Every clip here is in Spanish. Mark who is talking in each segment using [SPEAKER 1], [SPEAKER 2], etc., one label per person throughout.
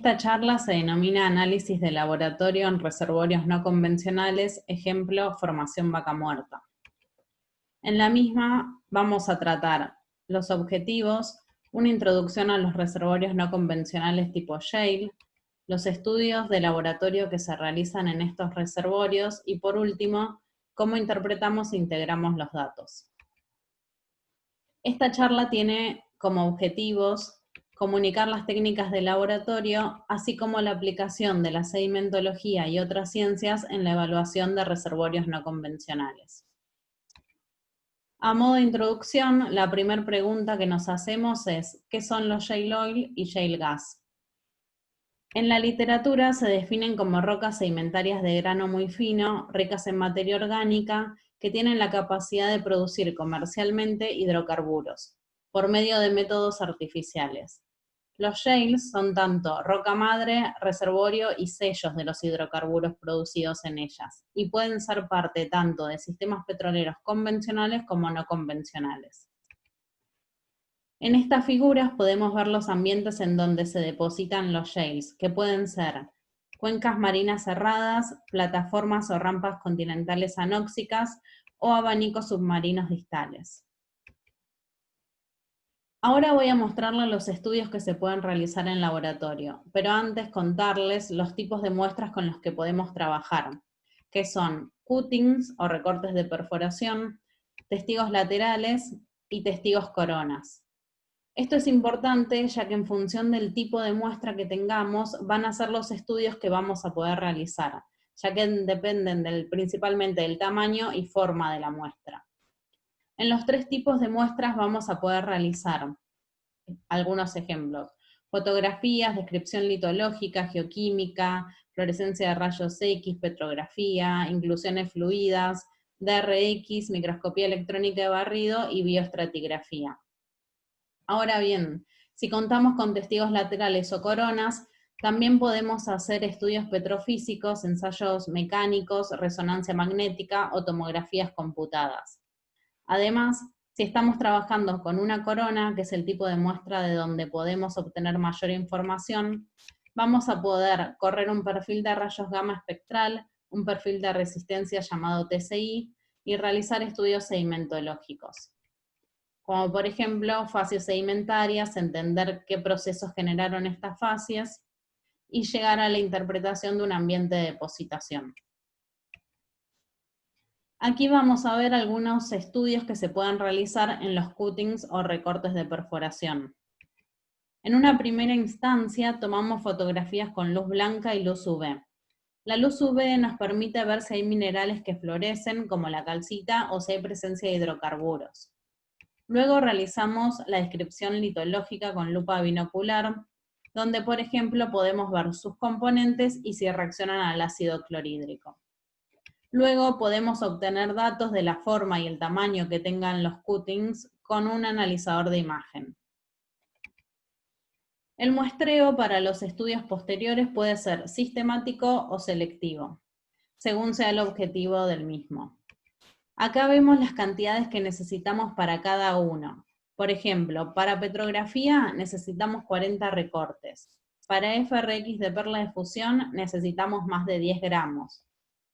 [SPEAKER 1] Esta charla se denomina Análisis de laboratorio en reservorios no convencionales, ejemplo, formación vaca muerta. En la misma vamos a tratar los objetivos, una introducción a los reservorios no convencionales tipo shale, los estudios de laboratorio que se realizan en estos reservorios y, por último, cómo interpretamos e integramos los datos. Esta charla tiene como objetivos comunicar las técnicas de laboratorio, así como la aplicación de la sedimentología y otras ciencias en la evaluación de reservorios no convencionales. A modo de introducción, la primera pregunta que nos hacemos es, ¿qué son los shale oil y shale gas? En la literatura se definen como rocas sedimentarias de grano muy fino, ricas en materia orgánica, que tienen la capacidad de producir comercialmente hidrocarburos, por medio de métodos artificiales. Los shales son tanto roca madre, reservorio y sellos de los hidrocarburos producidos en ellas, y pueden ser parte tanto de sistemas petroleros convencionales como no convencionales. En estas figuras podemos ver los ambientes en donde se depositan los shales, que pueden ser cuencas marinas cerradas, plataformas o rampas continentales anóxicas o abanicos submarinos distales. Ahora voy a mostrarles los estudios que se pueden realizar en laboratorio, pero antes contarles los tipos de muestras con los que podemos trabajar, que son cuttings o recortes de perforación, testigos laterales y testigos coronas. Esto es importante ya que en función del tipo de muestra que tengamos van a ser los estudios que vamos a poder realizar, ya que dependen principalmente del tamaño y forma de la muestra. En los tres tipos de muestras vamos a poder realizar algunos ejemplos: fotografías, descripción litológica, geoquímica, fluorescencia de rayos X, petrografía, inclusiones fluidas, DRX, microscopía electrónica de barrido y bioestratigrafía. Ahora bien, si contamos con testigos laterales o coronas, también podemos hacer estudios petrofísicos, ensayos mecánicos, resonancia magnética o tomografías computadas. Además, si estamos trabajando con una corona, que es el tipo de muestra de donde podemos obtener mayor información, vamos a poder correr un perfil de rayos gamma espectral, un perfil de resistencia llamado TSI, y realizar estudios sedimentológicos, como por ejemplo facies sedimentarias, entender qué procesos generaron estas facies, y llegar a la interpretación de un ambiente de depositación. Aquí vamos a ver algunos estudios que se pueden realizar en los cuttings o recortes de perforación. En una primera instancia tomamos fotografías con luz blanca y luz UV. La luz UV nos permite ver si hay minerales que florecen, como la calcita, o si hay presencia de hidrocarburos. Luego realizamos la descripción litológica con lupa binocular, donde por ejemplo podemos ver sus componentes y si reaccionan al ácido clorhídrico. Luego podemos obtener datos de la forma y el tamaño que tengan los cuttings con un analizador de imagen. El muestreo para los estudios posteriores puede ser sistemático o selectivo, según sea el objetivo del mismo. Acá vemos las cantidades que necesitamos para cada uno. Por ejemplo, para petrografía necesitamos 40 recortes. Para FRX de perla de fusión necesitamos más de 10 gramos.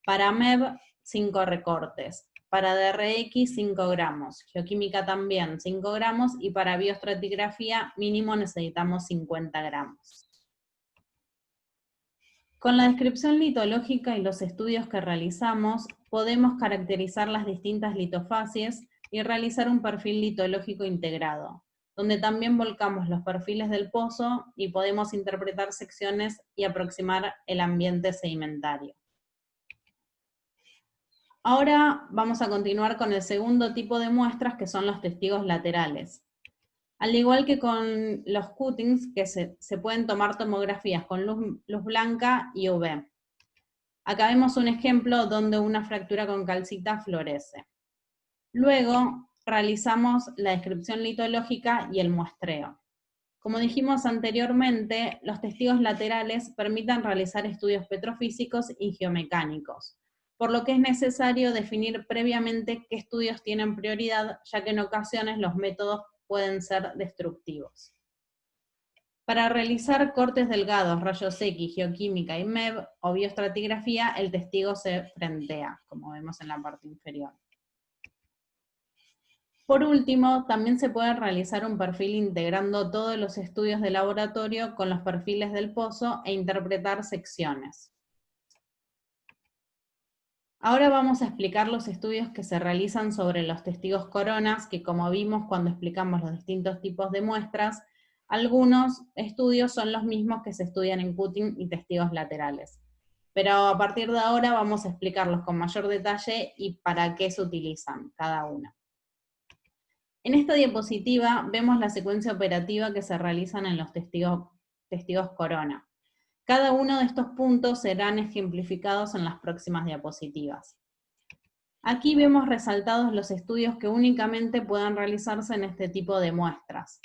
[SPEAKER 1] Para MEV, 5 recortes. Para DRX, 5 gramos. Geoquímica también, 5 gramos. Y para bioestratigrafía, mínimo necesitamos 50 gramos. Con la descripción litológica y los estudios que realizamos, podemos caracterizar las distintas litofacies y realizar un perfil litológico integrado, donde también volcamos los perfiles del pozo y podemos interpretar secciones y aproximar el ambiente sedimentario. Ahora vamos a continuar con el segundo tipo de muestras, que son los testigos laterales. Al igual que con los cuttings, que se pueden tomar tomografías con luz blanca y UV. Acá vemos un ejemplo donde una fractura con calcita florece. Luego realizamos la descripción litológica y el muestreo. Como dijimos anteriormente, los testigos laterales permiten realizar estudios petrofísicos y geomecánicos, por lo que es necesario definir previamente qué estudios tienen prioridad, ya que en ocasiones los métodos pueden ser destructivos. Para realizar cortes delgados, rayos X, geoquímica y MEV o bioestratigrafía, el testigo se frentea, como vemos en la parte inferior. Por último, también se puede realizar un perfil integrando todos los estudios de laboratorio con los perfiles del pozo e interpretar secciones. Ahora vamos a explicar los estudios que se realizan sobre los testigos coronas, que como vimos cuando explicamos los distintos tipos de muestras, algunos estudios son los mismos que se estudian en cutting y testigos laterales. Pero a partir de ahora vamos a explicarlos con mayor detalle y para qué se utilizan cada uno. En esta diapositiva vemos la secuencia operativa que se realizan en los testigos corona. Cada uno de estos puntos serán ejemplificados en las próximas diapositivas. Aquí vemos resaltados los estudios que únicamente puedan realizarse en este tipo de muestras.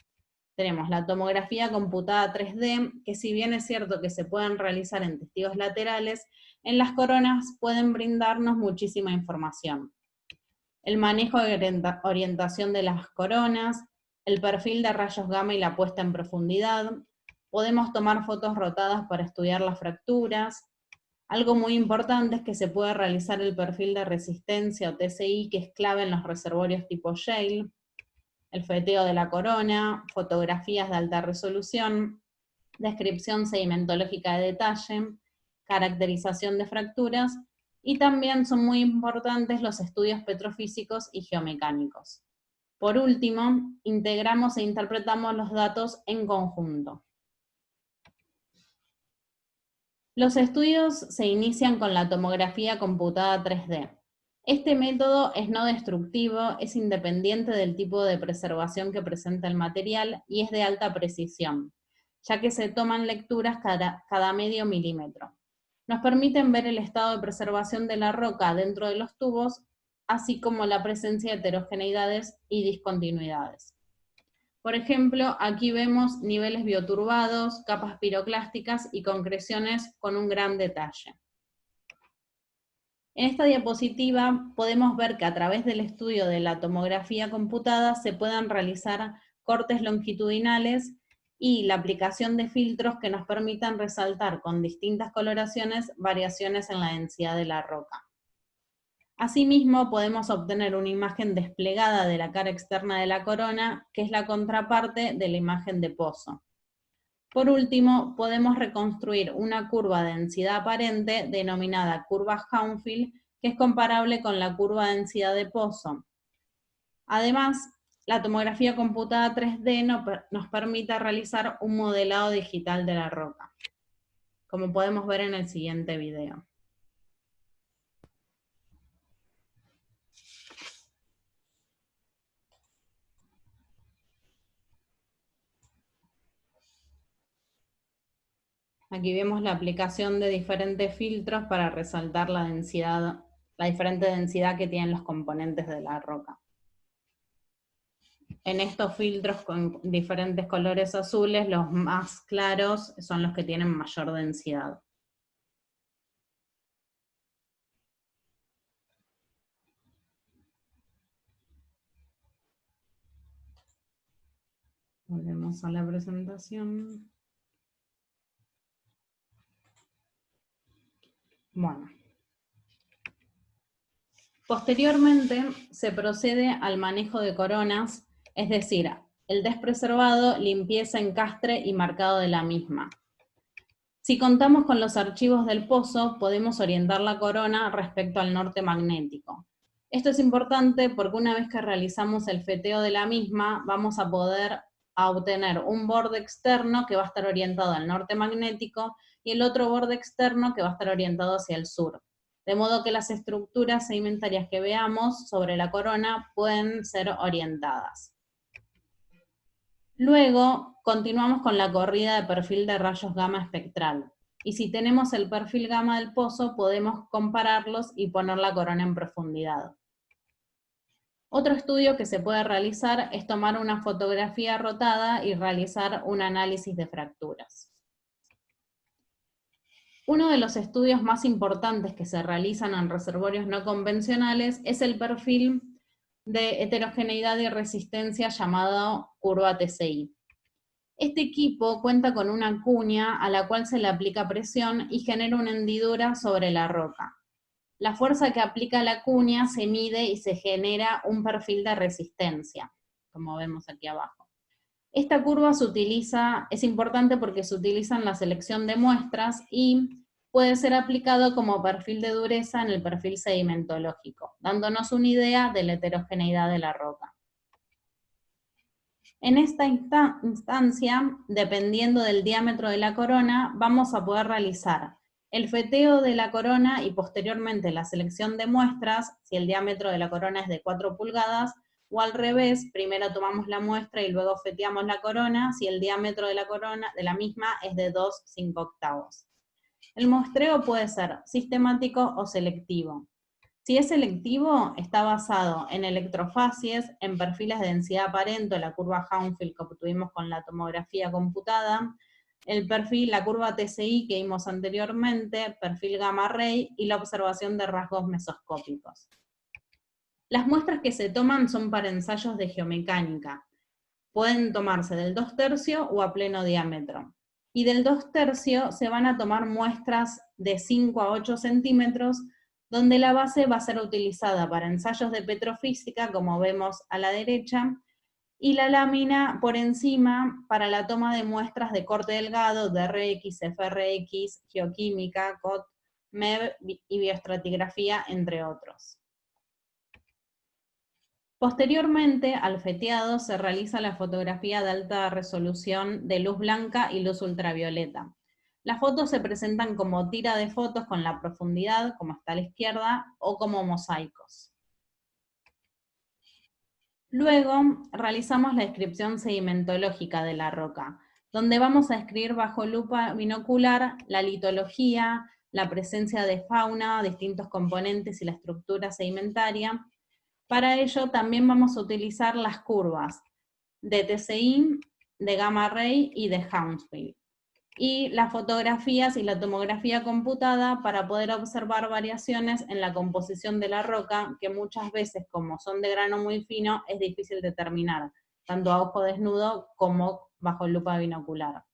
[SPEAKER 1] Tenemos la tomografía computada 3D, que si bien es cierto que se pueden realizar en testigos laterales, en las coronas pueden brindarnos muchísima información. El manejo de orientación de las coronas, el perfil de rayos gamma y la puesta en profundidad. Podemos tomar fotos rotadas para estudiar las fracturas. Algo muy importante es que se puede realizar el perfil de resistencia o TSI, que es clave en los reservorios tipo Yale, el feteo de la corona, fotografías de alta resolución, descripción sedimentológica de detalle, caracterización de fracturas, y también son muy importantes los estudios petrofísicos y geomecánicos. Por último, integramos e interpretamos los datos en conjunto. Los estudios se inician con la tomografía computada 3D. Este método es no destructivo, es independiente del tipo de preservación que presenta el material y es de alta precisión, ya que se toman lecturas cada medio milímetro. Nos permiten ver el estado de preservación de la roca dentro de los tubos, así como la presencia de heterogeneidades y discontinuidades. Por ejemplo, aquí vemos niveles bioturbados, capas piroclásticas y concreciones con un gran detalle. En esta diapositiva podemos ver que a través del estudio de la tomografía computada se pueden realizar cortes longitudinales y la aplicación de filtros que nos permitan resaltar con distintas coloraciones variaciones en la densidad de la roca. Asimismo, podemos obtener una imagen desplegada de la cara externa de la corona, que es la contraparte de la imagen de pozo. Por último, podemos reconstruir una curva de densidad aparente denominada curva Hounsfield, que es comparable con la curva de densidad de pozo. Además, la tomografía computada 3D nos permite realizar un modelado digital de la roca, como podemos ver en el siguiente video. Aquí vemos la aplicación de diferentes filtros para resaltar la diferente densidad que tienen los componentes de la roca. En estos filtros con diferentes colores azules, los más claros son los que tienen mayor densidad. Volvemos a la presentación. Bueno. Posteriormente se procede al manejo de coronas, es decir, el despreservado, limpieza, encastre y marcado de la misma. Si contamos con los archivos del pozo, podemos orientar la corona respecto al norte magnético. Esto es importante porque una vez que realizamos el feteo de la misma, vamos a poder obtener un borde externo que va a estar orientado al norte magnético y el otro borde externo que va a estar orientado hacia el sur. De modo que las estructuras sedimentarias que veamos sobre la corona pueden ser orientadas. Luego, continuamos con la corrida de perfil de rayos gamma espectral. Y si tenemos el perfil gamma del pozo, podemos compararlos y poner la corona en profundidad. Otro estudio que se puede realizar es tomar una fotografía rotada y realizar un análisis de fracturas. Uno de los estudios más importantes que se realizan en reservorios no convencionales es el perfil de heterogeneidad y resistencia llamado curva TSI. Este equipo cuenta con una cuña a la cual se le aplica presión y genera una hendidura sobre la roca. La fuerza que aplica la cuña se mide y se genera un perfil de resistencia, como vemos aquí abajo. Esta curva es importante porque se utiliza en la selección de muestras y puede ser aplicado como perfil de dureza en el perfil sedimentológico, dándonos una idea de la heterogeneidad de la roca. En esta instancia, dependiendo del diámetro de la corona, vamos a poder realizar el feteo de la corona y posteriormente la selección de muestras, si el diámetro de la corona es de 4 pulgadas, o al revés, primero tomamos la muestra y luego feteamos la corona, si el diámetro de la corona de la misma es de 2/5. El muestreo puede ser sistemático o selectivo. Si es selectivo, está basado en electrofacies, en perfiles de densidad aparente, la curva Hounsfield que obtuvimos con la tomografía computada, la curva TCI que vimos anteriormente, perfil gamma ray y la observación de rasgos mesoscópicos. Las muestras que se toman son para ensayos de geomecánica. Pueden tomarse del 2/3 o a pleno diámetro. Y del 2/3 se van a tomar muestras de 5 a 8 centímetros, donde la base va a ser utilizada para ensayos de petrofísica, como vemos a la derecha, y la lámina por encima para la toma de muestras de corte delgado, DRX, FRX, geoquímica, COT, MEV y bioestratigrafía, entre otros. Posteriormente, al feteado, se realiza la fotografía de alta resolución de luz blanca y luz ultravioleta. Las fotos se presentan como tira de fotos con la profundidad, como está a la izquierda, o como mosaicos. Luego, realizamos la descripción sedimentológica de la roca, donde vamos a describir bajo lupa binocular la litología, la presencia de fauna, distintos componentes y la estructura sedimentaria. Para ello también vamos a utilizar las curvas de TCI, de gamma ray y de Hounsfield, y las fotografías y la tomografía computada para poder observar variaciones en la composición de la roca, que muchas veces, como son de grano muy fino, es difícil determinar, tanto a ojo desnudo como bajo lupa binocular.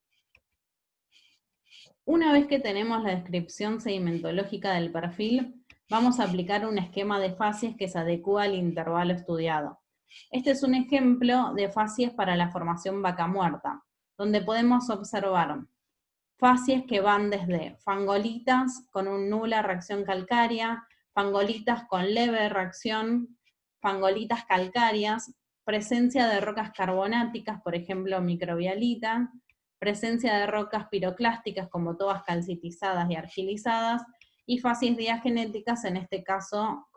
[SPEAKER 1] Una vez que tenemos la descripción sedimentológica del perfil, vamos a aplicar un esquema de facies que se adecúa al intervalo estudiado. Este es un ejemplo de facies para la formación vaca muerta, donde podemos observar facies que van desde fangolitas con una nula reacción calcárea, fangolitas con leve reacción, fangolitas calcáreas, presencia de rocas carbonáticas, por ejemplo microbialita, presencia de rocas piroclásticas como tobas calcitizadas y argilizadas, y facies diagenéticas, en este caso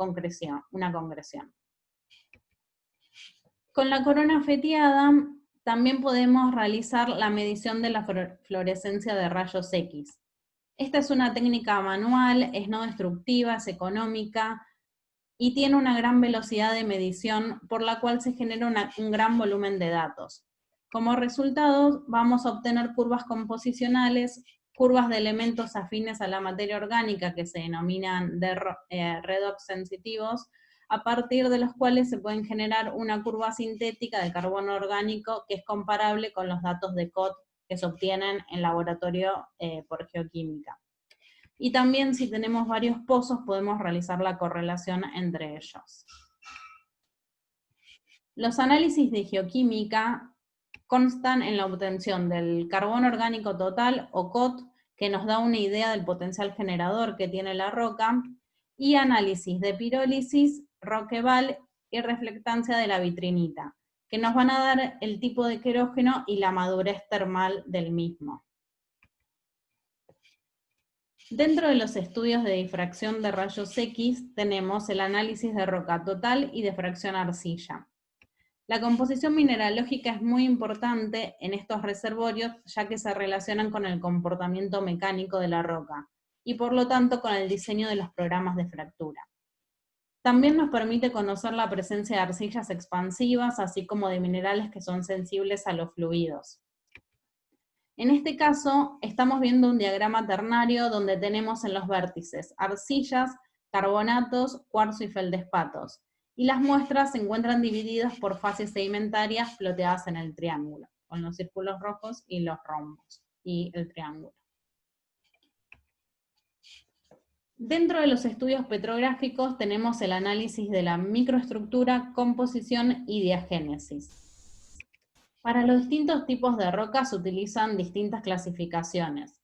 [SPEAKER 1] una concreción. Con la corona feteada también podemos realizar la medición de la fluorescencia de rayos X. Esta es una técnica manual, es no destructiva, es económica y tiene una gran velocidad de medición, por la cual se genera un gran volumen de datos. Como resultado, vamos a obtener curvas composicionales, curvas de elementos afines a la materia orgánica que se denominan redox sensitivos, a partir de los cuales se pueden generar una curva sintética de carbono orgánico que es comparable con los datos de COT que se obtienen en laboratorio por geoquímica. Y también si tenemos varios pozos podemos realizar la correlación entre ellos. Los análisis de geoquímica constan en la obtención del carbono orgánico total, o COT, que nos da una idea del potencial generador que tiene la roca, y análisis de pirólisis, Roqueval y reflectancia de la vitrinita, que nos van a dar el tipo de querógeno y la madurez termal del mismo. Dentro de los estudios de difracción de rayos X tenemos el análisis de roca total y de fracción arcilla. La composición mineralógica es muy importante en estos reservorios, ya que se relacionan con el comportamiento mecánico de la roca, y por lo tanto con el diseño de los programas de fractura. También nos permite conocer la presencia de arcillas expansivas, así como de minerales que son sensibles a los fluidos. En este caso, estamos viendo un diagrama ternario donde tenemos en los vértices arcillas, carbonatos, cuarzo y feldespatos, y las muestras se encuentran divididas por fases sedimentarias ploteadas en el triángulo, con los círculos rojos y los rombos, y el triángulo. Dentro de los estudios petrográficos tenemos el análisis de la microestructura, composición y diagénesis. Para los distintos tipos de rocas se utilizan distintas clasificaciones.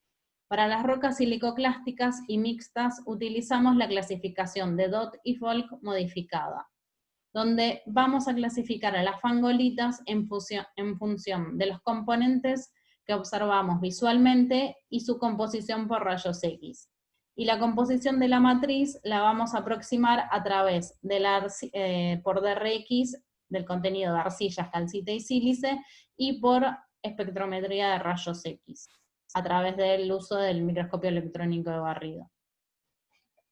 [SPEAKER 1] Para las rocas silicoclásticas y mixtas utilizamos la clasificación de Dott y Folk modificada, donde vamos a clasificar a las fangolitas en función de los componentes que observamos visualmente y su composición por rayos X. Y la composición de la matriz la vamos a aproximar a través de por DRX del contenido de arcillas, calcita y sílice, y por espectrometría de rayos X, a través del uso del microscopio electrónico de barrido.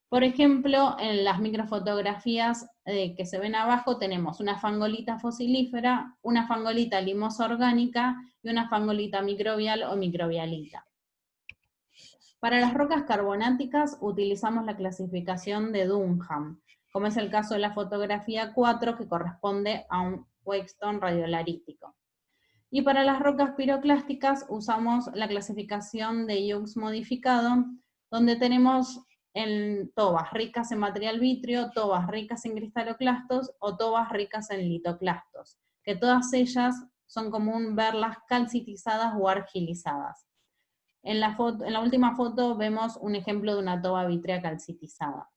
[SPEAKER 1] Por ejemplo, en las microfotografías que se ven abajo tenemos una fangolita fosilífera, una fangolita limosa orgánica y una fangolita microbial o microbialita. Para las rocas carbonáticas utilizamos la clasificación de Dunham, como es el caso de la fotografía 4, que corresponde a un Wheatstone radiolarítico. Y para las rocas piroclásticas usamos la clasificación de Hughes modificado, donde tenemos en tobas ricas en material vítreo, tobas ricas en cristaloclastos o tobas ricas en litoclastos, que todas ellas son común verlas calcitizadas o argilizadas. En la última foto vemos un ejemplo de una toba vítrea calcitizada.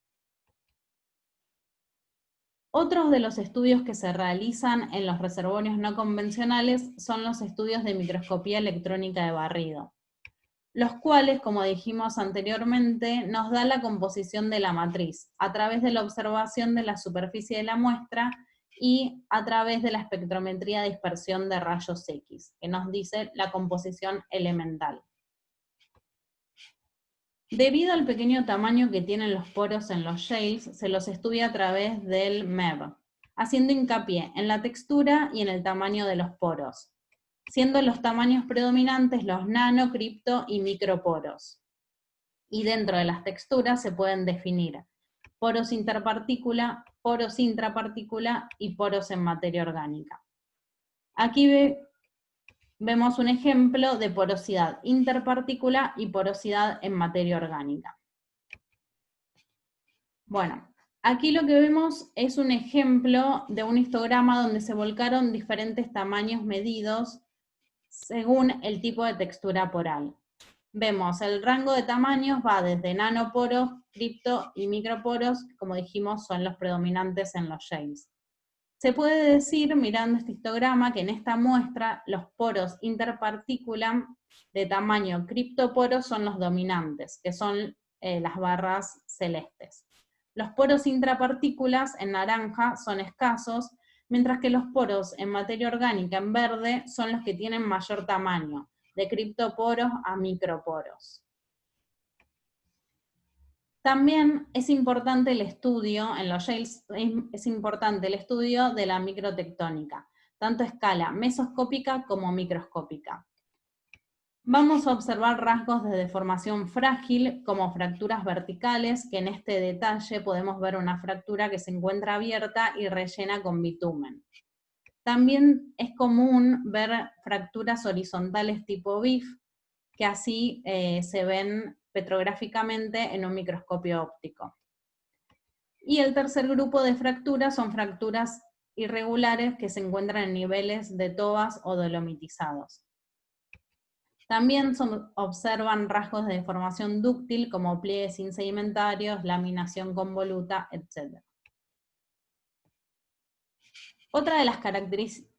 [SPEAKER 1] Otros de los estudios que se realizan en los reservorios no convencionales son los estudios de microscopía electrónica de barrido, los cuales, como dijimos anteriormente, nos da la composición de la matriz a través de la observación de la superficie de la muestra y a través de la espectrometría de dispersión de rayos X, que nos dice la composición elemental. Debido al pequeño tamaño que tienen los poros en los shales, se los estudia a través del MEB, haciendo hincapié en la textura y en el tamaño de los poros, siendo los tamaños predominantes los nano, cripto y microporos. Y dentro de las texturas se pueden definir poros interpartícula, poros intrapartícula y poros en materia orgánica. Aquí vemos un ejemplo de porosidad interpartícula y porosidad en materia orgánica. Bueno, aquí lo que vemos es un ejemplo de un histograma donde se volcaron diferentes tamaños medidos según el tipo de textura poral. Vemos el rango de tamaños va desde nanoporos, cripto y microporos, que como dijimos son los predominantes en los shales. Se puede decir, mirando este histograma, que en esta muestra los poros interpartícula de tamaño criptoporo son los dominantes, que son las barras celestes. Los poros intrapartículas en naranja son escasos, mientras que los poros en materia orgánica en verde son los que tienen mayor tamaño, de criptoporos a microporos. También es importante el estudio, en los shales es importante el estudio de la microtectónica, tanto a escala mesoscópica como microscópica. Vamos a observar rasgos de deformación frágil, como fracturas verticales, que en este detalle podemos ver una fractura que se encuentra abierta y rellena con bitumen. También es común ver fracturas horizontales tipo BIF, que así se ven petrográficamente en un microscopio óptico. Y el tercer grupo de fracturas son fracturas irregulares que se encuentran en niveles de tobas o dolomitizados. También observan rasgos de deformación dúctil como pliegues insedimentarios, laminación convoluta, etc. Otra de las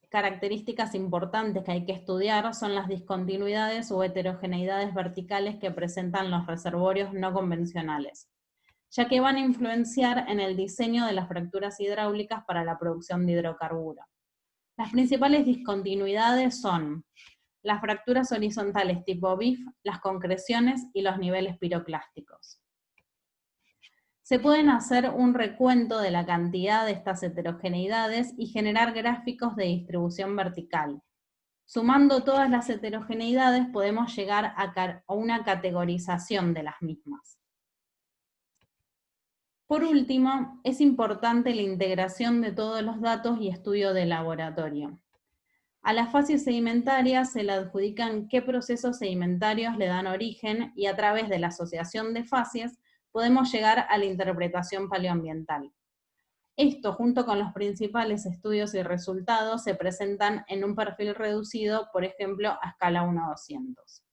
[SPEAKER 1] características importantes que hay que estudiar son las discontinuidades o heterogeneidades verticales que presentan los reservorios no convencionales, ya que van a influenciar en el diseño de las fracturas hidráulicas para la producción de hidrocarburo. Las principales discontinuidades son las fracturas horizontales tipo BIF, las concreciones y los niveles piroclásticos. Se pueden hacer un recuento de la cantidad de estas heterogeneidades y generar gráficos de distribución vertical. Sumando todas las heterogeneidades podemos llegar a una categorización de las mismas. Por último, es importante la integración de todos los datos y estudio de laboratorio. A las facies sedimentarias se le adjudican qué procesos sedimentarios le dan origen y a través de la asociación de facies podemos llegar a la interpretación paleoambiental. Esto, junto con los principales estudios y resultados, se presentan en un perfil reducido, por ejemplo, a escala 1:200.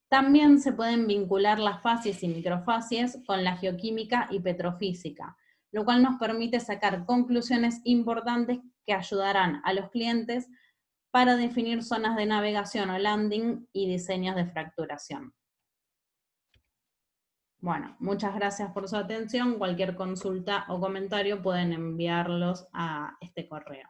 [SPEAKER 1] También se pueden vincular las facies y microfacies con la geoquímica y petrofísica, lo cual nos permite sacar conclusiones importantes que ayudarán a los clientes para definir zonas de navegación o landing y diseños de fracturación. Bueno, muchas gracias por su atención. Cualquier consulta o comentario pueden enviarlos a este correo.